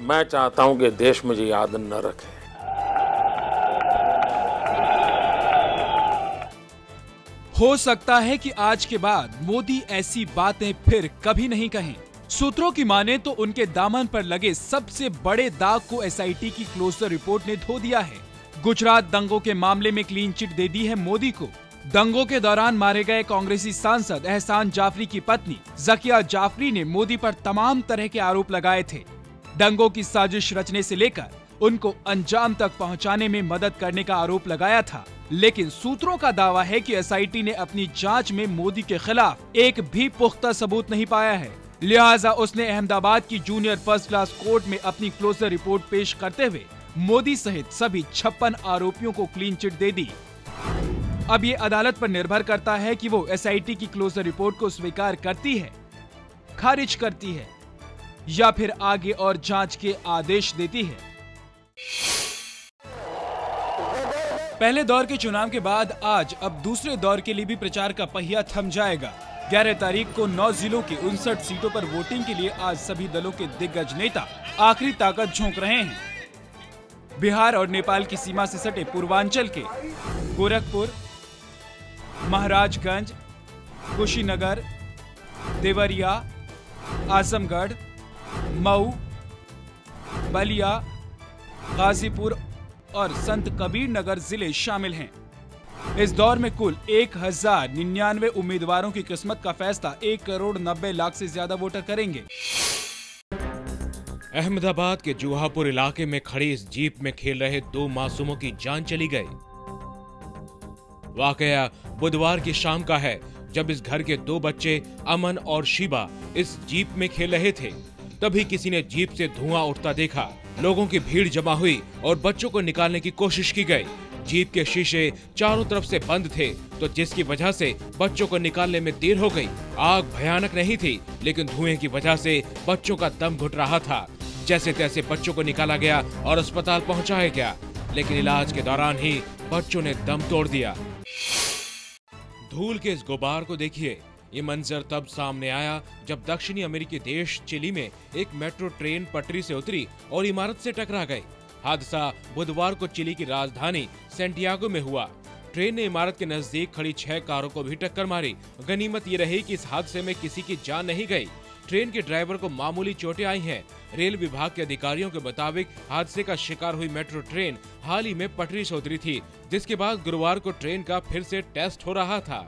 मैं चाहता हूं कि देश मुझे याद न रखे। हो सकता है कि आज के बाद मोदी ऐसी बातें फिर कभी नहीं कहें। सूत्रों की माने तो उनके दामन पर लगे सबसे बड़े दाग को एसआईटी की क्लोजर रिपोर्ट ने धो दिया है। गुजरात दंगों के मामले में क्लीन चिट दे दी है मोदी को। दंगों के दौरान मारे गए कांग्रेसी सांसद एहसान जाफरी की पत्नी जकिया जाफरी ने मोदी पर तमाम तरह के आरोप लगाए थे। दंगों की साजिश रचने से लेकर उनको अंजाम तक पहुंचाने में मदद करने का आरोप लगाया था। लेकिन सूत्रों का दावा है कि एसआईटी ने अपनी जांच में मोदी के खिलाफ एक भी पुख्ता सबूत नहीं पाया है। लिहाजा उसने अहमदाबाद की जूनियर फर्स्ट क्लास कोर्ट में अपनी क्लोजर रिपोर्ट पेश करते हुए मोदी सहित सभी 56 आरोपियों को क्लीन चिट दे दी। अब ये अदालत पर निर्भर करता है कि वो एसआईटी की क्लोजर रिपोर्ट को स्वीकार करती है, खारिज करती है या फिर आगे और जांच के आदेश देती है। पहले दौर के चुनाव के बाद आज अब दूसरे दौर के लिए भी प्रचार का पहिया थम जाएगा। 11 तारीख को 9 जिलों की 59 सीटों पर वोटिंग के लिए आज सभी दलों के दिग्गज नेता आखिरी ताकत झोंक रहे हैं। बिहार और नेपाल की सीमा से सटे पूर्वांचल के गोरखपुर, महाराजगंज, कुशीनगर, देवरिया, आजमगढ़, मऊ, बलिया, गाजीपुर और संत कबीर नगर जिले शामिल हैं। इस दौर में कुल 1099 उम्मीदवारों की किस्मत का फैसला 1,90,00,000 से ज्यादा वोटर करेंगे। अहमदाबाद के जुहापुर इलाके में खड़ी इस जीप में खेल रहे 2 मासूमों की जान चली गई। वाकया बुधवार की शाम का है, जब इस घर के 2 बच्चे अमन और शिबा इस जीप में खेल रहे थे। तभी किसी ने जीप से धुआं उठता देखा। लोगों की भीड़ जमा हुई और बच्चों को निकालने की कोशिश की गई। जीप के शीशे चारों तरफ से बंद थे, तो जिसकी वजह से बच्चों को निकालने में देर हो गई। आग भयानक नहीं थी, लेकिन धुएं की वजह से बच्चों का दम घुट रहा था। जैसे तैसे बच्चों को निकाला गया और अस्पताल पहुंचाया गया, लेकिन इलाज के दौरान ही बच्चों ने दम तोड़ दिया। धूल के इस गुबार को देखिए। ये मंजर तब सामने आया जब दक्षिणी अमेरिकी देश चिली में एक मेट्रो ट्रेन पटरी से उतरी और इमारत से टकरा गई। हादसा बुधवार को चिली की राजधानी सैंटियागो में हुआ। ट्रेन ने इमारत के नजदीक खड़ी 6 कारों को भी टक्कर मारी। गनीमत ये रही कि इस हादसे में किसी की जान नहीं गई। ट्रेन के ड्राइवर को मामूली चोटें आई हैं। रेल विभाग के अधिकारियों के मुताबिक हादसे का शिकार हुई मेट्रो ट्रेन हाल ही में पटरी से उतरी थी, जिसके बाद गुरुवार को ट्रेन का फिर से टेस्ट हो रहा था।